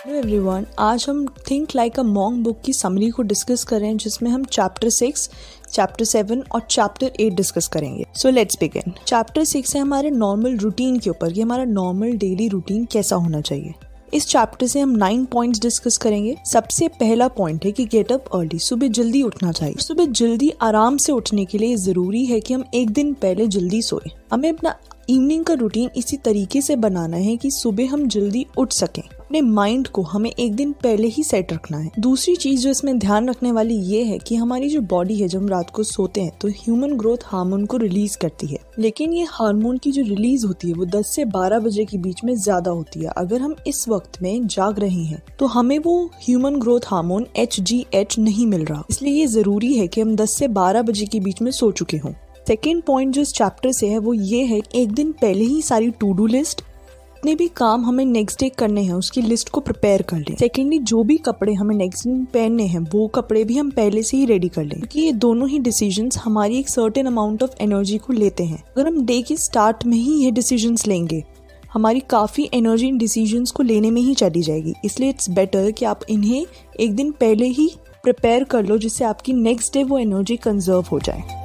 Hello everyone, आज हम think like a monk book की समरी को डिस्कस कर रहे हैं जिसमें हम चैप्टर 6, चैप्टर 7 और चैप्टर 8 डिस्कस करेंगे। So let's begin. चैप्टर 6 है हमारे नॉर्मल रूटीन के ऊपर कि हमारा नॉर्मल डेली रूटीन कैसा होना चाहिए। इस चैप्टर से हम 9 पॉइंट्स डिस्कस करेंगे। सबसे पहला पॉइंट है कि गेट अप अर्ली, सुबह जल्दी उठना चाहिए। सुबह जल्दी आराम से उठने के लिए जरूरी है कि हम एक दिन पहले जल्दी सोए। हमें अपना इवनिंग का रूटीन इसी तरीके से बनाना है कि सुबह हम जल्दी उठ सकें। अपने माइंड को हमें एक दिन पहले ही सेट रखना है। दूसरी चीज जो इसमें ध्यान रखने वाली ये है कि हमारी जो बॉडी है, जब हम रात को सोते हैं तो ह्यूमन ग्रोथ हार्मोन को रिलीज करती है, लेकिन ये हार्मोन की जो रिलीज होती है वो 10 से 12 बजे के बीच में ज्यादा होती है। अगर हम इस वक्त में जाग रहे हैं तो हमें वो ह्यूमन ग्रोथ हार्मोन HGH नहीं मिल रहा, इसलिए ये जरूरी है कि हम 10 से 12 बजे के बीच में सो चुके हों। सेकेंड पॉइंट जो इस चैप्टर से है वो ये है एक दिन पहले ही सारी टू डू लिस्ट, जितने भी काम हमें नेक्स्ट डे करने हैं उसकी लिस्ट को प्रिपेयर कर लें। सेकेंडली, जो भी कपड़े हमें नेक्स्ट दिन पहनने हैं वो कपड़े भी हम पहले से ही रेडी कर लें, क्योंकि ये दोनों ही डिसीजंस हमारी एक सर्टेन अमाउंट ऑफ एनर्जी को लेते हैं। अगर हम डे के स्टार्ट में ही ये डिसीजंस लेंगे हमारी काफ़ी एनर्जी इन डिसीजंस को लेने में ही चली जाएगी। इसलिए इट्स बेटर कि आप इन्हें एक दिन पहले ही प्रिपेयर कर लो, जिससे आपकी नेक्स्ट डे वो एनर्जी कंजर्व हो जाए।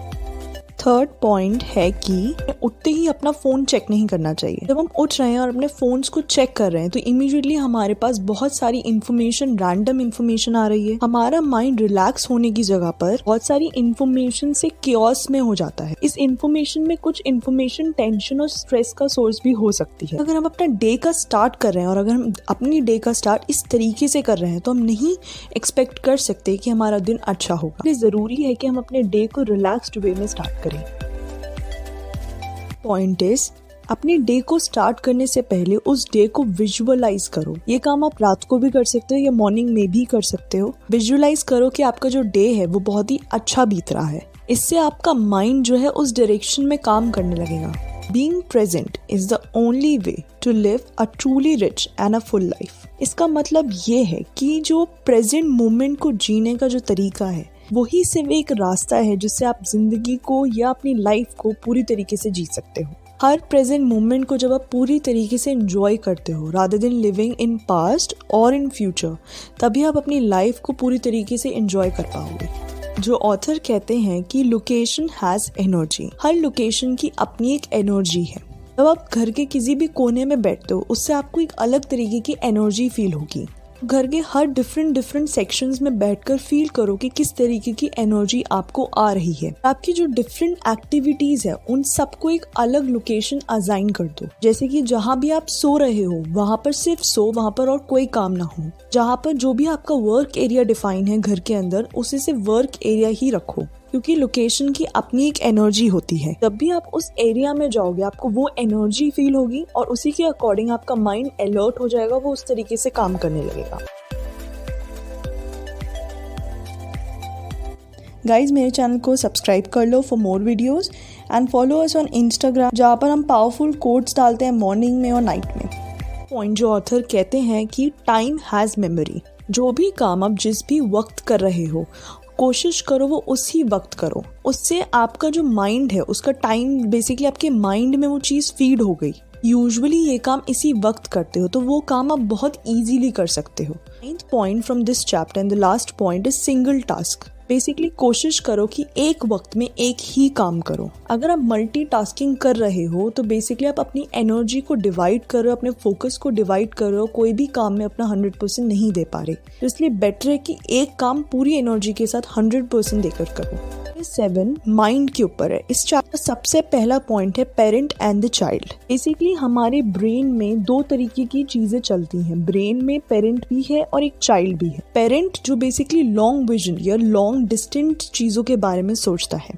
थर्ड पॉइंट है कि उठते ही अपना फोन चेक नहीं करना चाहिए। जब हम उठ रहे हैं और अपने फोन्स को चेक कर रहे हैं तो इमीडिएटली हमारे पास बहुत सारी इंफॉर्मेशन, रैंडम इंफॉर्मेशन आ रही है। हमारा माइंड रिलैक्स होने की जगह पर बहुत सारी इंफॉर्मेशन से क्योस में हो जाता है। इस इंफॉर्मेशन में कुछ इंफॉर्मेशन टेंशन और स्ट्रेस का सोर्स भी हो सकती है। अगर हम अपना डे का स्टार्ट कर रहे हैं और अगर हम अपनी डे का स्टार्ट इस तरीके से कर रहे हैं तो हम नहीं एक्सपेक्ट कर सकते कि हमारा दिन अच्छा होगा। इसलिए जरूरी है कि हम अपने डे को रिलैक्स्ड वे में स्टार्ट करें। पॉइंट इज, अपने डे को स्टार्ट करने से पहले उस डे को विजुअलाइज करो। ये काम आप रात को भी कर सकते हो या मॉर्निंग में भी कर सकते हो। विजुअलाइज करो कि आपका जो डे है वो बहुत ही अच्छा बीत रहा है। इससे आपका माइंड जो है उस डायरेक्शन में काम करने लगेगा। Being present is the only way to live a truly rich and a full life। इसका मतलब ये है कि जो प्रेजेंट मोमेंट को जीने का जो तरीका है वही सिर्फ एक रास्ता है जिससे आप जिंदगी को या अपनी लाइफ को पूरी तरीके से जी सकते हो। हर प्रेजेंट मोमेंट को जब आप पूरी तरीके से एंजॉय करते हो rather than living in past और इन फ्यूचर, तभी आप अपनी लाइफ को पूरी तरीके से एंजॉय कर पाओगे। जो ऑथर कहते हैं कि location has energy, her location की अपनी एक एनर्जी है। जब आप घर के किसी भी कोने में बैठते हो उससे आपको एक अलग तरीके की एनर्जी फील होगी। घर के हर डिफरेंट सेक्शंस में बैठकर फील करो कि किस तरीके की एनर्जी आपको आ रही है। आपकी जो डिफरेंट एक्टिविटीज है उन सबको एक अलग लोकेशन असाइन कर दो। जैसे कि जहाँ भी आप सो रहे हो वहां पर सिर्फ सो, वहां पर और कोई काम ना हो। जहाँ पर जो भी आपका वर्क एरिया डिफाइन है घर के अंदर, उसे सिर्फ वर्क एरिया ही रखो, क्योंकि लोकेशन की अपनी एक एनर्जी होती है। जब भी आप उस एरिया में जाओगे आपको वो एनर्जी फील होगी और उसी के अकॉर्डिंग आपका माइंड अलर्ट हो जाएगा, वो उस तरीके से काम करने लगेगा। गाइज, मेरे चैनल को सब्सक्राइब कर लो for more videos and follow us on Instagram, जहाँ पर हम पावरफुल कोट्स डालते हैं मॉर्निंग में और नाइट में। पॉइंट जो ऑथर कहते हैं कि टाइम हैज मेमोरी। जो भी काम आप जिस भी वक्त कर रहे हो कोशिश करो वो उसी वक्त करो। उससे आपका जो माइंड है उसका टाइम बेसिकली आपके माइंड में वो चीज़ फीड हो गई। यूजुअली ये काम इसी वक्त करते हो तो वो काम आप बहुत इजीली कर सकते हो। 9th point from this chapter and the last point is single task. Basically कोशिश करो कि एक वक्त में एक ही काम करो। अगर आप मल्टीटास्किंग कर रहे हो तो बेसिकली आप अपनी एनर्जी को डिवाइड कर रहे हो, अपने फोकस को डिवाइड कर रहे हो, कोई भी काम में अपना 100% नहीं दे पा रहे। तो इसलिए बेटर है कि एक काम पूरी एनर्जी के साथ 100% देकर करो। 7 माइंड के ऊपर है। इस चैप्टर सबसे पहला पॉइंट है parent and the child. Basically हमारे ब्रेन में दो तरीके की चीजें चलती हैं। ब्रेन में पेरेंट भी है और एक चाइल्ड भी है। पेरेंट जो बेसिकली लॉन्ग विजन या लॉन्ग डिस्टेंट चीजों के बारे में सोचता है।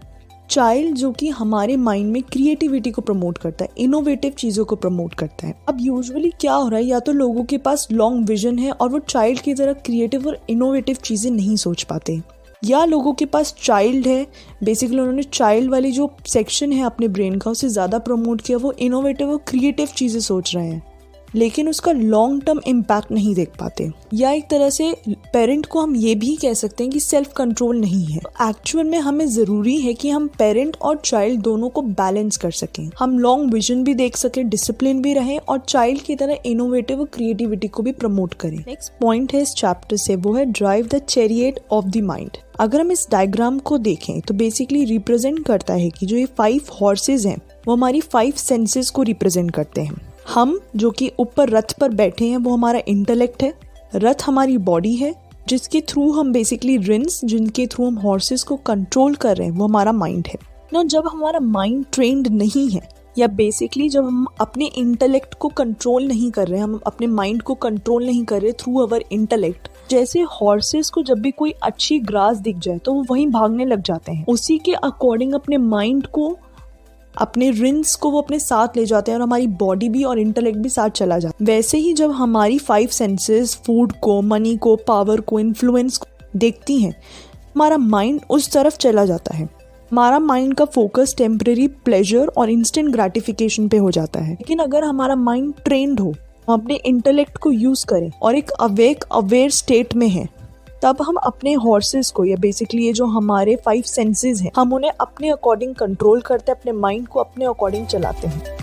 चाइल्ड जो कि हमारे माइंड में क्रिएटिविटी को प्रमोट करता है, इनोवेटिव चीजों को प्रमोट करता है। अब यूजुअली क्या हो रहा है, या तो लोगों के पास लॉन्ग विजन है और वो चाइल्ड की तरह क्रिएटिव और इनोवेटिव चीजें नहीं सोच पाते, या लोगों के पास चाइल्ड है, बेसिकली उन्होंने चाइल्ड वाली जो सेक्शन है अपने ब्रेन का उसे ज़्यादा प्रमोट किया, वो इनोवेटिव और क्रिएटिव चीज़ें सोच रहे हैं। लेकिन उसका लॉन्ग टर्म इम्पैक्ट नहीं देख पाते। या एक तरह से पेरेंट को हम ये भी कह सकते हैं कि सेल्फ कंट्रोल नहीं है। एक्चुअल में हमें ज़रूरी है कि हम पेरेंट और चाइल्ड दोनों को बैलेंस कर सकें, हम लॉन्ग विजन भी देख सकें, डिसिप्लिन भी रहें और चाइल्ड की तरह इनोवेटिव और क्रिएटिविटी को भी प्रमोट करें। नेक्स्ट पॉइंट है इस चैप्टर से, वो है drive the chariot of the mind. अगर हम इस डायग्राम को देखें तो बेसिकली रिप्रेजेंट करता है कि जो ये 5 हॉर्सेज हैं वो हमारी 5 सेंसेस को रिप्रेजेंट करते हैं। हम जो कि ऊपर रथ पर बैठे हैं वो हमारा इंटेलेक्ट है, रथ हमारी बॉडी है जिसके थ्रू हम बेसिकली रिंस, जिनके थ्रू हम हॉर्सेस को कंट्रोल कर रहे हैं, वो हमारा माइंड है ना। जब हमारा माइंड ट्रेंड नहीं है या बेसिकली जब हम अपने इंटेलेक्ट को कंट्रोल नहीं कर रहे हैं, हम अपने माइंड को कंट्रोल नहीं कर रहे थ्रू अवर इंटेलेक्ट, जैसे हॉर्सेस को जब भी कोई अच्छी ग्रास दिख जाए तो वो वहीं भागने लग जाते हैं, उसी के अकॉर्डिंग अपने माइंड को, अपने रिंस को वो अपने साथ ले जाते हैं और हमारी बॉडी भी और इंटेलेक्ट भी साथ चला जाता है। वैसे ही जब हमारी 5 सेंसेस फूड को, मनी को, पावर को, इन्फ्लुएंस को देखती हैं, हमारा माइंड उस तरफ चला जाता है। हमारा माइंड का फोकस टेम्परेरी प्लेजर और इंस्टेंट ग्रेटिफिकेशन पे हो जाता है। लेकिन अगर हमारा माइंड ट्रेंड हो, हम अपने इंटेलेक्ट को यूज करें और एक अवेयर स्टेट में है, तब हम अपने हॉर्सेस को या बेसिकली ये जो हमारे 5 सेंसेस हैं, हम उन्हें अपने अकॉर्डिंग कंट्रोल करते हैं, अपने माइंड को अपने अकॉर्डिंग चलाते हैं।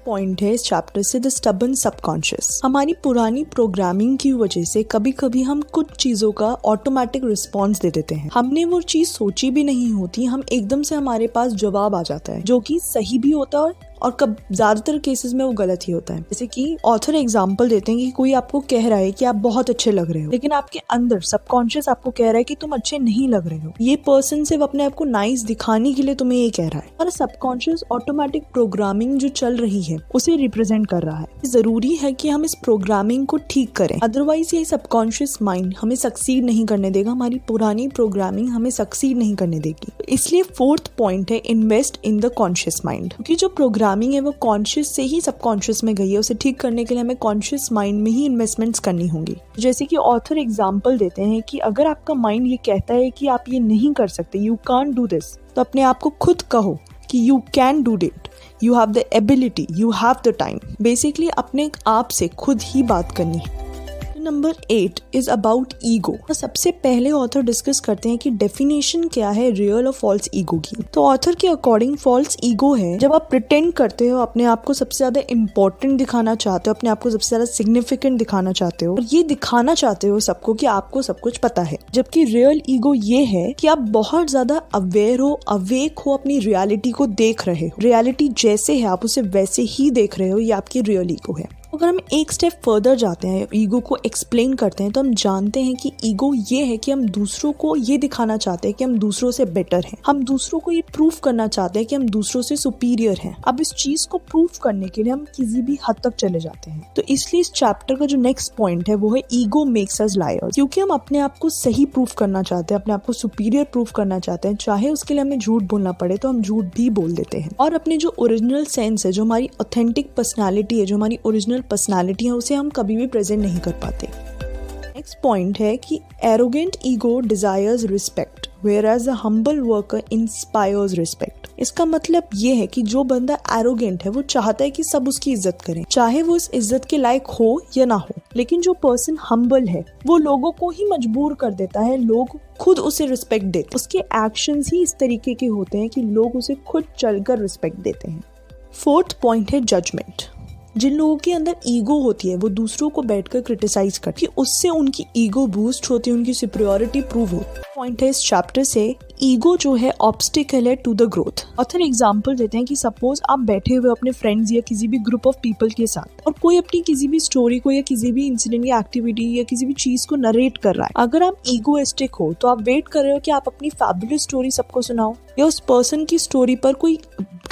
पॉइंट है इस चैप्टर से द स्टबर्न सबकॉन्शियस। हमारी पुरानी प्रोग्रामिंग की वजह से कभी कभी हम कुछ चीजों का ऑटोमेटिक रिस्पॉन्स दे देते हैं। हमने वो चीज सोची भी नहीं होती, हम एकदम से हमारे पास जवाब आ जाता है जो कि सही भी होता है और कब ज्यादातर केसेस में वो गलत ही होता है। जैसे कि ऑथर एग्जांपल देते हैं कि कोई आपको कह रहा है कि आप बहुत अच्छे लग रहे हो, लेकिन आपके अंदर सबकॉन्शियस आपको कह रहा है कि तुम अच्छे नहीं लग रहे हो। ये पर्सन सिर्फ अपने आप को नाइस दिखाने के लिए तुम्हें ये कह रहा है। हमारा सबकॉन्शियस ऑटोमेटिक प्रोग्रामिंग जो चल रही है उसे रिप्रेजेंट कर रहा है। जरूरी है कि हम इस प्रोग्रामिंग को ठीक करें, अदरवाइज ये सबकॉन्शियस माइंड हमें सक्सीड नहीं करने देगा, हमारी पुरानी प्रोग्रामिंग हमें सक्सीड नहीं करने देगी। इसलिए 4th पॉइंट है invest in the conscious mind, क्योंकि जो प्रोग्रामिंग है वो कॉन्शियस से ही सबकॉन्शियस में गई है। उसे ठीक करने के लिए हमें कॉन्शियस माइंड में ही इन्वेस्टमेंट्स करनी होंगी। जैसे कि ऑथर एग्जांपल देते हैं कि अगर आपका माइंड ये कहता है कि आप ये नहीं कर सकते, यू कांट डू दिस, तो अपने आप को खुद कहो कि you can do it, you have the ability, you have the time. Basically अपने आप से खुद ही बात करनी है। Number 8 is about ego. सबसे पहले ऑथर डिस्कस करते हैं कि डेफिनेशन क्या है रियल और फॉल्स ईगो की। तो ऑथर के अकॉर्डिंग फॉल्स ईगो है जब आप प्रिटेंड करते हो, अपने आप को सबसे ज्यादा इंपॉर्टेंट दिखाना चाहते हो, अपने आप को सबसे ज्यादा सिग्निफिकेंट दिखाना चाहते हो और ये दिखाना चाहते हो सबको कि आपको सब कुछ पता है। जबकि रियल ईगो ये है कि आप बहुत ज्यादा अवेयर हो, अवेक हो, अपनी रियलिटी को देख रहे हो, रियलिटी जैसे है आप उसे वैसे ही देख रहे हो, ये आपकी रियल ईगो है। अगर हम एक स्टेप फर्दर जाते हैं, ईगो को एक्सप्लेन करते हैं, तो हम जानते हैं कि ईगो ये है कि हम दूसरों को ये दिखाना चाहते हैं कि हम दूसरों से बेटर हैं, हम दूसरों को ये प्रूफ करना चाहते हैं कि हम दूसरों से सुपीरियर हैं। अब इस चीज को प्रूफ करने के लिए हम किसी भी हद तक चले जाते हैं। तो इसलिए इस चैप्टर का जो नेक्स्ट पॉइंट है वो है ईगो मेक्स अस लायर्स, क्योंकि हम अपने आप को सही प्रूफ करना चाहते हैं, अपने आप को सुपीरियर प्रूफ करना चाहते हैं, चाहे उसके लिए हमें झूठ बोलना पड़े तो हम झूठ भी बोल देते हैं और अपने जो ओरिजिनल सेंस है, जो हमारी ऑथेंटिक पर्सनैलिटी है, जो हमारी ओरिजिनल पर्सनालिटी है, उसे हम कभी भी प्रेजेंट नहीं कर पाते। नेक्स्ट पॉइंट है कि arrogant ego desires respect whereas a humble worker inspires respect। इसका मतलब ये है कि जो बंदा एरोगेंट है वो चाहता है कि सब उसकी इज्जत करें, चाहे वो इस इज्जत के लायक हो या ना हो। लेकिन जो पर्सन हम्बल है वो लोगों को ही मजबूर कर देता है, लोग खुद उसे रिस्पेक्ट देते, उसके एक्शंस ही इस तरीके के होते हैं कि लोग उसे खुद चलकर रिस्पेक्ट देते हैं। 4th पॉइंट है जजमेंट। जिन लोगों के अंदर ईगो होती है वो दूसरों को बैठकर क्रिटिसाइज करती है, उससे उनकी ईगो बूस्ट होती है, उनकी सुपीरियरिटी प्रूव होती है। पॉइंट है इस चैप्टर से ईगो जो है ऑब्स्टिकल है to the growth. Author example देते हैं कि सपोज आप बैठे हुए अपने फ्रेंड्स या किसी भी ग्रुप ऑफ पीपल के साथ और कोई अपनी किसी भी स्टोरी को या किसी भी इंसिडेंट या एक्टिविटी या किसी भी चीज को नरेट कर रहा है। अगर आप ईगोइस्टिक हो तो आप वेट कर रहे हो कि आप अपनी फैबुलस स्टोरी सबको सुनाओ या उस पर्सन की स्टोरी पर कोई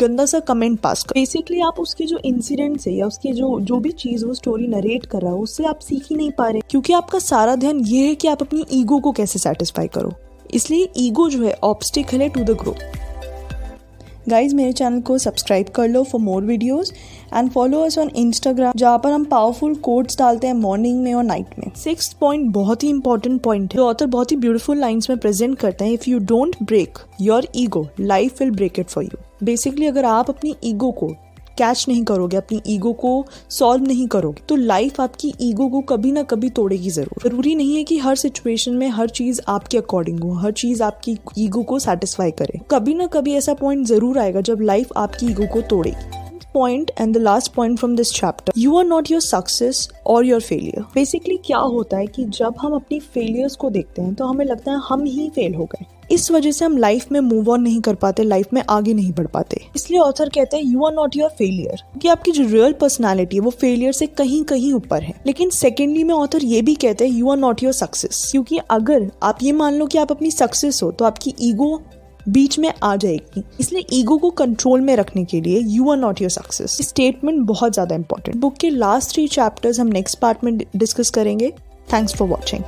गंदा सा कमेंट पास कर। बेसिकली आप उसके जो इंसिडेंट्स है या उसके जो भी चीज वो स्टोरी नरेट कर रहा है उससे आप सीख ही नहीं पा रहे, क्योंकि आपका सारा ध्यान ये है कि आप अपनी ईगो को कैसे सेटिस्फाई करो। इसलिए ईगो जो है ऑब्स्टिकल है टू द ग्रोथ। गाइज मेरे चैनल को सब्सक्राइब कर लो for more videos and follow us on Instagram, जहाँ पर हम पावरफुल कोट्स डालते हैं मॉर्निंग में और नाइट में। 6th पॉइंट बहुत ही इंपॉर्टेंट पॉइंट है, जो ऑथर बहुत ही ब्यूटीफुल लाइंस में प्रेजेंट करते हैं। If you don't break your ego, life will break it for you. Basically अगर आप अपनी ईगो को कैच नहीं करोगे, अपनी ईगो को सॉल्व नहीं करोगे, तो लाइफ आपकी ईगो को कभी ना कभी तोड़ेगी जरूरी नहीं है कि हर सिचुएशन में हर चीज आपके अकॉर्डिंग हो, हर चीज आपकी ईगो को सेटिस्फाई करे। कभी ना कभी ऐसा पॉइंट जरूर आएगा जब लाइफ आपकी ईगो को तोड़ेगी। Point and the last point from this chapter, you are not your success or your failure. Basically क्या होता है कि जब हम अपनी फेलियर्स को देखते हैं तो हमें लगता है हम ही फेल हो गए, इस वजह से हम लाइफ में मूव ऑन नहीं कर पाते, लाइफ में आगे नहीं बढ़ पाते। इसलिए ऑथर कहते हैं you are not your failure, क्योंकि आपकी जो रियल पर्सनालिटी है वो फेलियर से कहीं कहीं ऊपर है। लेकिन सेकेंडली में ऑथर ये भी कहते हैं you are not your success, क्योंकि अगर आप ये मान लो कि आप अपनी सक्सेस हो तो आपकी ईगो बीच में आ जाएगी। इसलिए ईगो को कंट्रोल में रखने के लिए you are not your success statement बहुत ज्यादा इंपॉर्टेंट। बुक के लास्ट 3 चैप्टर्स हम नेक्स्ट पार्ट में डिस्कस करेंगे। Thanks for watching.